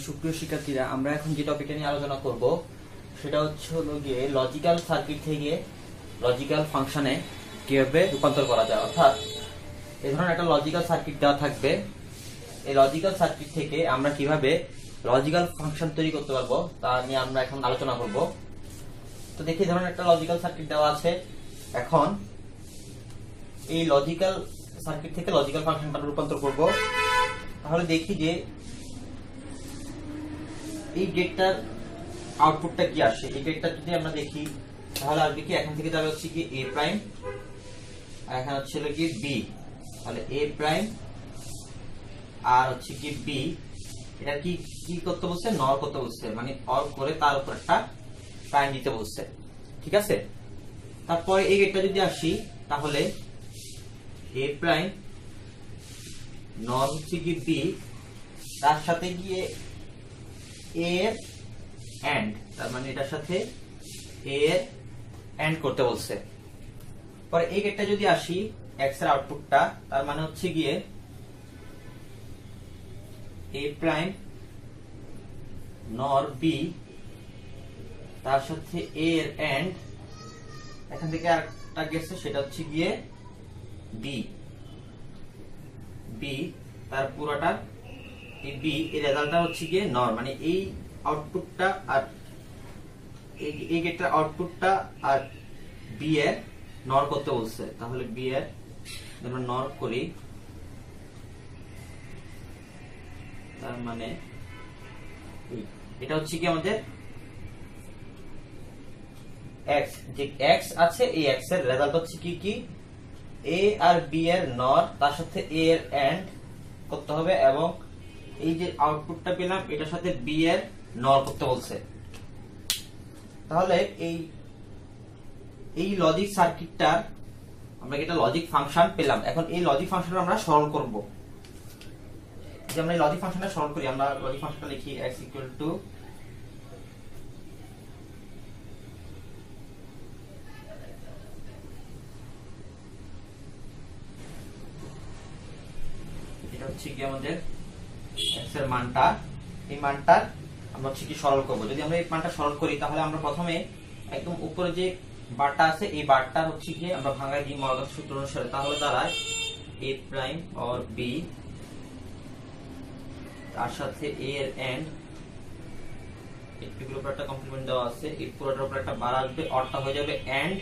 সুপ্রিয় শিক্ষার্থীরা, আমরা এখন যে টপিকটা নিয়ে আলোচনা করব সেটা হলো গিয়ে লজিক্যাল সার্কিট থেকে লজিক্যাল ফাংশনে কিভাবে রূপান্তর করা যায়। অর্থাৎ এই ধরনের একটা লজিক্যাল সার্কিট দেওয়া থাকবে, এই লজিক্যাল সার্কিট থেকে আমরা কিভাবে লজিক্যাল ফাংশন তৈরি করতে পারবো তা নিয়ে আমরা এখন আলোচনা করব। তো দেখি এই ধরনের একটা লজিক্যাল সার্কিট দেওয়া আছে। এখন এই লজিক্যাল সার্কিট থেকে লজিক্যাল ফাংশনটা রূপান্তর করব। তাহলে দেখি যে এই গেটটার আউটপুটটা কি আসে। এই গেটটা যদি আমরা দেখি তাহলে আসবে কি, এখান থেকে যাবে হচ্ছে কি এ প্রাইম, আর এখানে হচ্ছে কি বি। তাহলে এ প্রাইম আর হচ্ছে কি বি, এটা কি কি করতে বলছে, নর করতে বলছে, মানে অর করে তার উপর একটা প্রাইম দিতে বলছে। ঠিক আছে, তারপরে এই গেটটা যদি আসি তাহলে এ প্রাইম নর হচ্ছে কি বি, তার সাথে গিয়ে এ এর এন্ড, তার মানে এটার সাথে এ এর এন্ড করতে বলছে। পরে এই গেটটা যদি আসি এক্স এর আউটপুটটা, তার মানে হচ্ছে গিয়ে এ প্রাইম নর বি, তার সাথে এ এর এন্ড, এখান থেকে আরেকটা গেছে সেটা হচ্ছে গিয়ে বি বি, তার পুরোটা এই বি, এর রেজাল্টটা হচ্ছে গিয়ে নর, মানে এই আউটপুটটা আর এই গেটটার আউটপুটটা আর বি এর নর করতে বলছে। তাহলে বি এর আমরা নর করি, তার মানে এটা হচ্ছে কি আমাদের এক্স, যে এক্স আছে এই এক্স এর রেজাল্ট হচ্ছে কি কি এ আর বি এর নর, তার সাথে এ এর এন্ড করতে হবে, এবং এই যে আউটপুটটা পেলাম এটার সাথে বি এর নর করতে বলছে। তাহলে এই লজিক সার্কিটটা আমরা একটা লজিক ফাংশন পেলাম। এখন এই লজিক ফাংশনটা আমরা সরল করব। যে আমরা এই লজিক ফাংশনটা সরল করি, আমরা লজিক ফাংশনটা লিখি x = এটা হচ্ছে কি আমাদের x এর মানটা, এই মানটা আমরা হচ্ছে কি সরল করব। যদি আমরা এই মানটা সরল করি তাহলে আমরা প্রথমে একদম উপরে যে বারটা আছে এই বারটা হচ্ছে কি আমরা ভাঙাই দিই মর্গান সূত্র অনুসারে। তাহলে দাঁড়ায় a প্রাইম অর b, তার সাথে a এর এন্ড, এটুকুর উপর একটা কমপ্লিমেন্ট দেওয়া আছে, এই পুরোটার উপর একটা বার আসবে, অরটা হয়ে যাবে এন্ড,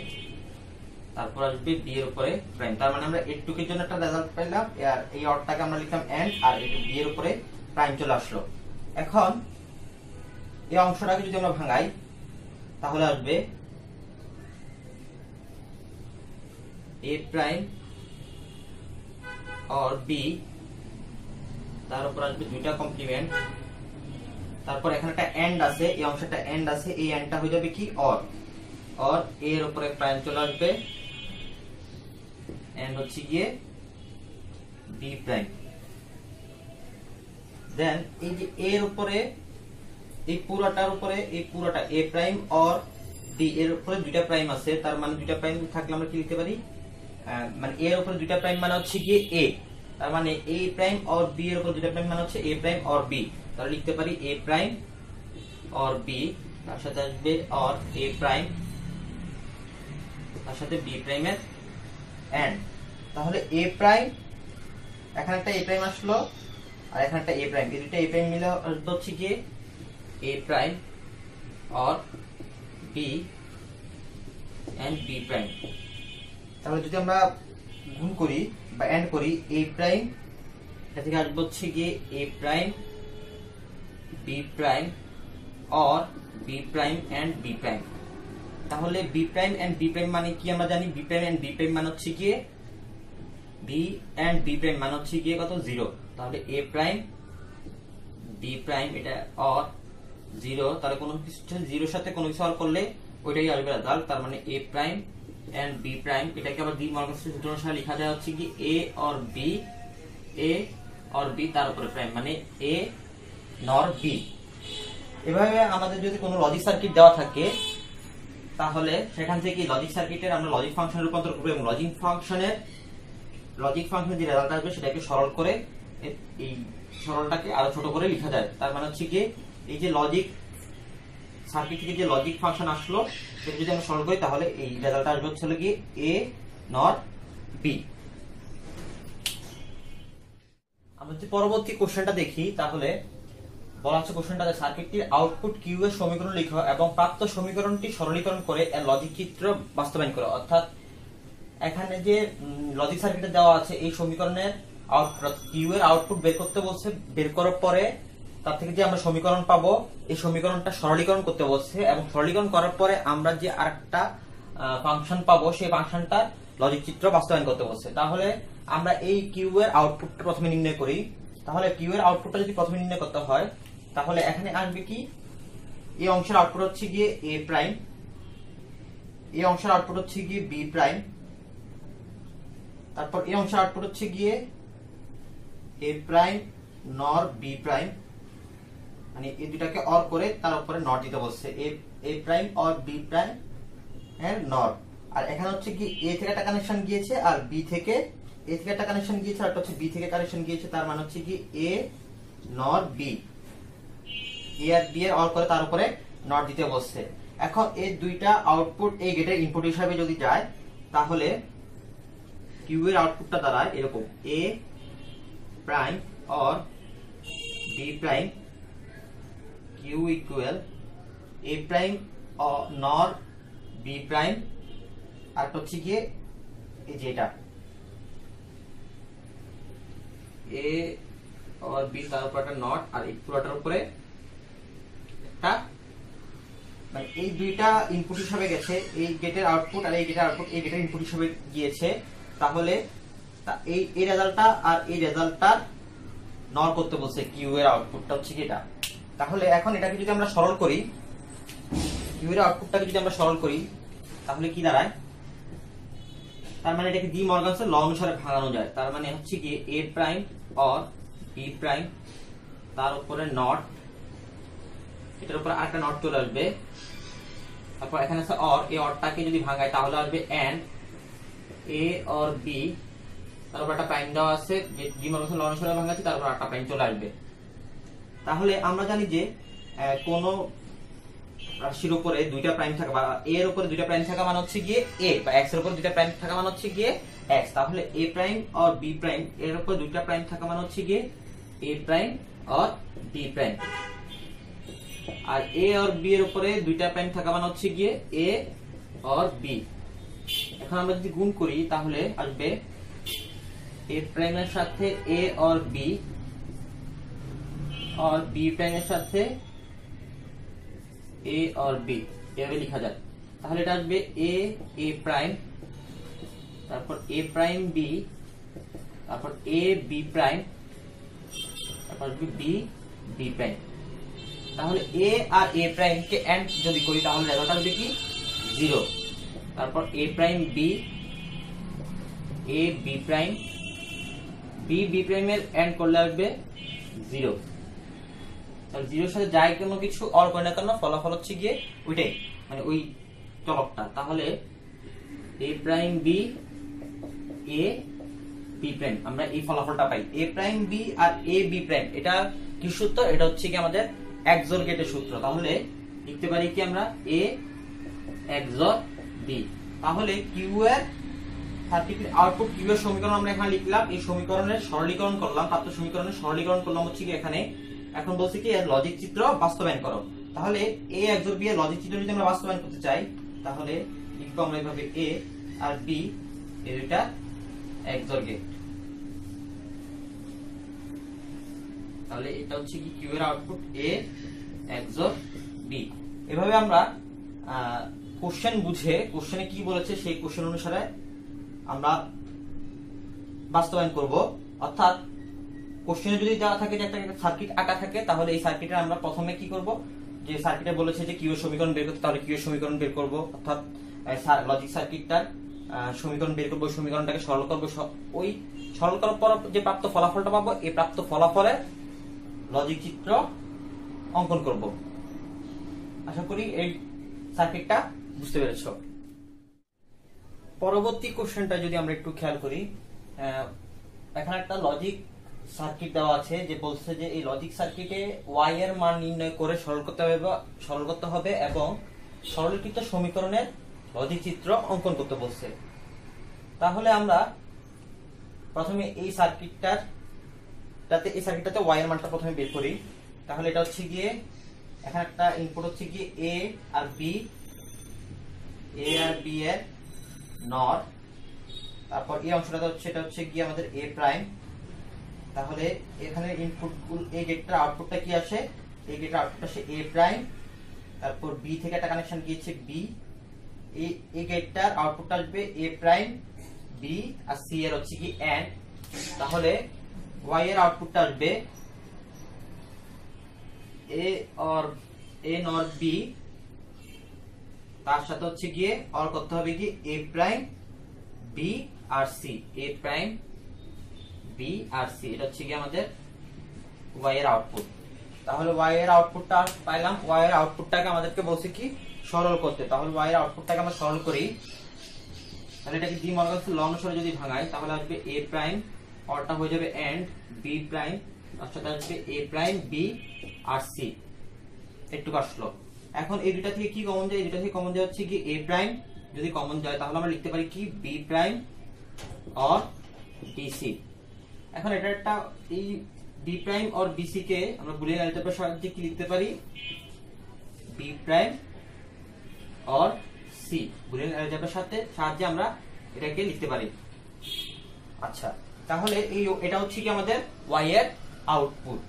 তারপর আসবে b এর উপরে প্রাইম। তার মানে আমরা এটুকুর জন্য একটা রেজাল্ট পেলাম, আর এই অরটাকে আমরা লিখলাম এন্ড, আর এটা b এর উপরে প্রাইম চলে আসলো। এখন এই অংশটাকে যদি আমরা ভাঙাই তাহলে আসবে a প্রাইম और b, তার উপর আসবে দুইটা কমপ্লিমেন্ট, তারপর এখানে একটা এন্ড আছে, এই অংশটা এন্ড আছে, এই এন্ডটা হয়ে যাবে কি অর, অর এর উপরে প্রাইম চলে আসবে, এন্ড হচ্ছে গিয়ে b প্রাইম। দেন এই যে এর উপরে এই পুরোটার উপরে এই পুরোটা a প্রাইম অর b, এর উপরে দুইটা প্রাইম আছে, তার মানে দুইটা প্রাইম থাকলে আমরা কি লিখতে পারি, মানে এর উপরে দুইটা প্রাইম মানে হচ্ছে কি a, তার মানে a প্রাইম অর b এর উপর দুইটা প্রাইম মানে হচ্ছে a প্রাইম অর b, তাহলে লিখতে পারি a প্রাইম অর b, তার সাথে আসবে অর a প্রাইম, তার সাথে b প্রাইমের এন্ড। তাহলে a প্রাইম, এখানে একটা a প্রাইম আসলো আর এখানে একটা a প্রাইম, এই দুটো a প্রাইম মিলে হচ্ছে কি a prime or b and b prime. তাহলে যদি আমরা গুণ করি বা এন্ড করি, a প্রাইম এটা থেকে আসবে হচ্ছে গিয়ে a prime b prime or b prime and b prime. তাহলে b prime and b prime মানে কি আমরা জানি, b prime and b prime মানে হচ্ছে গিয়ে b এন্ড b প্রাইম মানে হচ্ছে গিয়ে কত, 0। তাহলে a প্রাইম b প্রাইম এটা অর 0, তাহলে কোনো কিছু 0 সাথে কোনো কিছু অর করলে ওইটাই আসবে রেজাল্ট। তার মানে a prime and b prime, এটাকে আবার ডি মর্গান সূত্র অনুসারে লেখা যায় হচ্ছে কি a অর b তার উপরে প্রাইম, মানে a নর b। এভাবে আমাদের যদি কোনো লজিক সার্কিট দেওয়া থাকে তাহলে সেখান থেকে লজিক সার্কিটের আমরা লজিক ফাংশনে রূপান্তর করব, এবং লজিক ফাংশনের যে রেজাল্ট আসবে সেটাকে সরল করে এই সরলটাকে আরো ছোট করে লেখা যায়। তার মানে হচ্ছে কি এই যে লজিক সার্কিট থেকে যে লজিক ফাংশন আসলো সেটা যদি আমরা সরল করি তাহলে এই রেজাল্ট আসবে হচ্ছে কি এ নট বি। আমরা যদি পরবর্তী কোশ্চেনটা দেখি তাহলে বলা হচ্ছে কোশ্চেনটাতে সার্কিটটির আউটপুট কিউ এর সমীকরণ লিখো এবং প্রাপ্ত সমীকরণটি সরলীকরণ করে এর লজিক চিত্র বাস্তবায়ন করো। অর্থাৎ এখানে যে লজিক সার্কিটে দেওয়া আছে এই সমীকরণের কিউ এর আউটপুট বের করতে বলছে, বের করার পরে তার থেকে যে আমরা সমীকরণ পাবো এই সমীকরণটা সরলীকরণ করতে বলছে এবং সরলীকরণ করার পরে আমরা যে আরেকটা ফাংশন পাবো সেই ফাংশনটা লজিক চিত্র বাস্তবায়ন করতে বলছে। তাহলে আমরা এই কিউ এর আউটপুটটা প্রথমে নির্ণয় করি। তাহলে কিউ এর আউটপুটটা যদি প্রথমে নির্ণয় করতে হয় তাহলে এখানে আসবে কি এই অংশের আউটপুট হচ্ছে গিয়ে এ প্রাইম, এই অংশের আউটপুট হচ্ছে গিয়ে বি প্রাইম, তারপর এই অংশের আউটপুট হচ্ছে গিয়ে এ প্রাইম নর বি প্রাইম, মানে এই দুটাকে অর করে তার উপরে নট দিতে বলছে এ প্রাইম অর বি প্রাইম এর নর। আর এখানে হচ্ছে কি এ থেকে একটা কানেকশন গিয়েছে আর বি থেকে এ থেকে একটা কানেকশন গিয়েছে আর হচ্ছে বি থেকে কানেকশন গিয়েছে, তার মানে হচ্ছে কি এ নর বি, এ আর বি এর অর করে তার উপরে নট দিতে বলছে। এখন এই দুইটা আউটপুট এই গেটের ইনপুট হিসাবে যদি যায় তাহলে কিউ এর আউটপুটটা দাঁড়ায় এরকম A prime or B prime Q equal A prime nor B prime আর হচ্ছে গিয়ে এই যেটা এ और বি তার উপর একটা নট আর এই পুরোটার উপরে একটা, মানে এই দুইটা ইনপুট হিসাবে গেছে এই গেটের আউটপুট আর এই গেটের আউটপুট এই গেটের ইনপুট হিসাবে গিয়েছে। তাহলে এই রেজাল্টটা আর এই রেজাল্টটা নর করতে বলছে কিউ এর আউটপুটটা হচ্ছে কি এটা। তাহলে এখন এটাকে যদি আমরা সরল করি কিউ এর আউটপুটটাকে যদি আমরা সরল করি তাহলে কি দাঁড়ায়, তার মানে এটাকে ডি মর্গানসের ল অনুসারে ভাঙানো যায়। তার মানে হচ্ছে কি এ প্রাইম অর বি প্রাইম তার উপরে নট, এটার উপরে আরেকটা নট চলে আসবে, তারপর এখানে আছে অর, এই অরটাকে যদি ভাঙায় তাহলে আসবে এন্ড এ অর বি তার উপর একটা প্রাইম দেওয়া আছে ডি মর্গানসের ল অনুসারে ভাঙাচ্ছি তারপর আরেকটা প্রাইম চলে আসবে। তাহলে আমরা জানি যে কোন রাশির উপরে দুইটা প্রাইম থাকা বা এ এর উপরে দুইটা প্রাইম থাকা মানে হচ্ছে গিয়ে এ, বা এক্স এর উপরে দুইটা প্রাইম থাকা মানে হচ্ছে গিয়ে এক্স। তাহলে এ প্রাইম আর বি প্রাইম এর উপরে দুইটা প্রাইম থাকা মানে হচ্ছে গিয়ে এ প্রাইম আর বি প্রাইম, আর এ আর বি এর উপরে দুইটা প্রাইম থাকা মানে হচ্ছে গিয়ে এ আর বি। এখন আমরা যদি গুণ করি তাহলে আসবে এ প্রাইম এর সাথে এ আর বি और बी प्राइम এর সাথে a और b এভাবে লেখা যায়। তাহলে এটা আসবে a প্রাইম তারপর a প্রাইম b তারপর a b প্রাইম তারপর আসবে b b প্রাইম। তাহলে a আর a প্রাইম কে এন্ড যদি করি তাহলে রেজাল্ট আসবে কি 0। তারপর a prime b a b prime b b prime এর এন্ড করলে আসবে 0। জিরোর সাথে যাই কোনো কিছু অর করে না কেন ফলাফল হচ্ছে গিয়ে ওইটাই, মানে ওই চলকটা। তাহলে এ prime B A B prime আমরা এই ফলাফলটা পাই এ prime B R A B prime. এটা কি সূত্র, এটা হচ্ছে কি আমাদের এক্সর গেটের সূত্র। তাহলে লিখতে পারি কি আমরা এ এক্সর বি। তাহলে কিউ এর সার্কিটের আউটপুট কিউ এর সমীকরণ আমরা এখানে লিখলাম, এই সমীকরণের সরলীকরণ করলাম, প্রাপ্ত সমীকরণের সরলীকরণ করলাম হচ্ছে কি এখানে। এখন বলছি কি এর লজিক চিত্র বাস্তবায়ন করো। তাহলে এ এক্সর বি এর লজিক চিত্র যদি আমরা বাস্তবায়ন করতে চাই তাহলে লিখবো আমরা এইভাবে এ আর বি এই দুইটা এক্সর গেট। তাহলে এটা হচ্ছে কি কিউ এর আউটপুট এ এক্সর বি। এভাবে আমরা কোশ্চেন বুঝে কোশ্চেনে কি বলেছে সেই কোশ্চেন অনুসারে আমরা বাস্তবায়ন করব। অর্থাৎ কোশ্চেনে যদি দেওয়া থাকে যে একটা সার্কিট আঁকা থাকে তাহলে এই সার্কিটে আমরা প্রথমে কি করব, যে সার্কিটে বলেছে যে কিউ এর সমীকরণ বের করতে তাহলে কিউ এর সমীকরণ বের করব। অর্থাৎ লজিক সার্কিটটার সমীকরণ বের করব, সমীকরণটাকে সরল করব, ওই সরল করার পর যে প্রাপ্ত ফলাফলটা পাবো এই প্রাপ্ত ফলাফলের লজিক চিত্র অঙ্কন করব। আশা করি এই সার্কিটটা বুঝতে পেরেছো। পরবর্তী কোশ্চেনটা যদি আমরা একটু খেয়াল করি, এখানে একটা লজিক সার্কিট দেওয়া আছে, যে বলছে যে এই লজিক সার্কিটে ওয়াই এর মান নির্ণয় করে সরল করতে হবে এবং সরলীকৃত সমীকরণের লজিক চিত্র অঙ্কন করতে বলছে। তাহলে আমরা প্রথমে এই সার্কিটটাতে ওয়াই এর মানটা প্রথমে বের করি। তাহলে এটা হচ্ছে গিয়ে এখানে একটা ইনপুট হচ্ছে গিয়ে এ আর বি এর নর, তারপর এই অংশটা হচ্ছে এটা হচ্ছে গিয়ে আমাদের এ প্রাইম। তাহলে এখানে ইনপুট এই গেটটার আউটপুটটা কি আসে, এই গেটের আউটপুট আসে এ প্রাইম, তারপর বি থেকে একটা কানেকশন গিয়েছে বি, এই গেটটার আউটপুটটা আসবে এ প্রাইম বি আর সি এর হচ্ছে কি এন্ড। তাহলে ওয়াই এর আউটপুটটা আসবে এ নর বি, তার সাথে হচ্ছে গিয়ে অর করতে হবে কি এ প্রাইম বি আর সি, এ প্রাইম বি আর সি, এটা হচ্ছে গিয়ে আমাদের ওয়াই এর আউটপুট। তাহলে ওয়াই এর আউটপুটটা পাইলাম, ওয়াই এর আউটপুটটাকে আমাদেরকে বলছে কি সরল করতে। তাহলে ওয়াই এর আউটপুটটাকে আমরা সরল করি, তাহলে এটাকে ডি মর্গানস ল অনুসারে যদি ভাঙাই তাহলে আসবে এ প্রাইম, অরটা হয়ে যাবে এন্ড বি প্রাইম, তার সাথে আসবে এ প্রাইম বি আর সি। একটু আসলো। এখন এই দুটা থেকে কি কমন যায়, এই দুটা থেকে কমন যায় হচ্ছে কি এ প্রাইম, যদি কমন যায় তাহলে আমরা লিখতে পারি কি বি প্রাইম অর ডিসি। এখন এটা একটা এই বি প্রাইম অর বিসি কে আমরা বুলিয়ান অ্যালজেব্রার সাহায্যে কি লিখতে পারি, B prime or C, Boolean অ্যালজেব্রার সাহায্যে আমরা এটাকে লিখতে পারি। আচ্ছা, তাহলে এটা হচ্ছে কি আমাদের ওয়াই এর আউটপুট।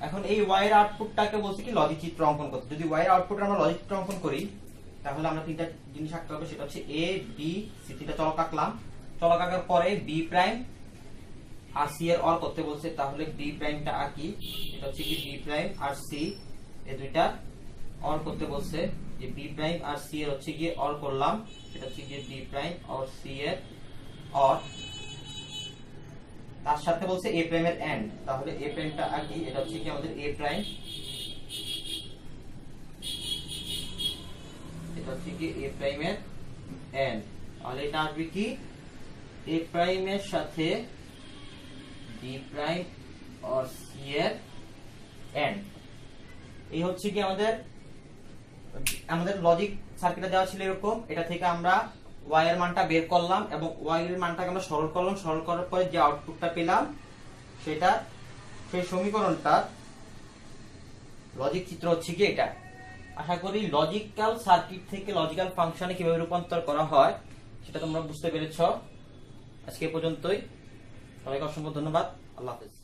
এখন এই ওয়াই এর আউটপুটটাকে বলছি কি লজিক চিত্র অঙ্কন করতে। যদি ওয়াই এর আউটপুট আমরা লজিক চিত্র অঙ্কন করি তাহলে আমরা তিনটা জিনিস আঁকতে হবে, সেটা হচ্ছে এ বি সি, তিনটা চলক আঁকলাম। চলক আঁকার পরে বি প্রাইম আর সি এর অর করতে বলছে, তাহলে বি প্রাইমটা আঁকি, এটা হচ্ছে কি বি প্রাইম আর সি এই দুইটা অর করতে বলছে, যে বি প্রাইম আর সি এর হচ্ছে গিয়ে অর করলাম, এটা হচ্ছে গিয়ে বি প্রাইম আর সি এর অর, তার সাথে বলছে এ প্রাইম এর এন্ড। তাহলে এ প্রাইমটা আঁকি, এটা হচ্ছে কি আমাদের এ প্রাইম, এটা হচ্ছে কি এ প্রাইম এর এন্ড। তাহলে এটা আসবে কি এ প্রাইম এর সাথে বি প্রাইম আর সি এর এন্ড। এই হচ্ছে কি আমাদের লজিক সার্কিটে দেওয়া ছিল এরকম। এটা থেকে আমরা ওয়াই এর মানটা বের করলাম এবং ওয়াই এর মানটাকে আমরা সরল করলাম, সরল করার পরে যে আউটপুটটা পেলাম সেই সমীকরণটা লজিক চিত্র হচ্ছে কি এটা। আশা করি লজিক্যাল সার্কিট থেকে লজিক্যাল ফাংশনে কিভাবে রূপান্তর করা হয় সেটা তোমরা বুঝতে পেরেছো। আজকে পর্যন্তই, সবাইকে অসংখ্য ধন্যবাদ, আল্লাহ হাফেজ।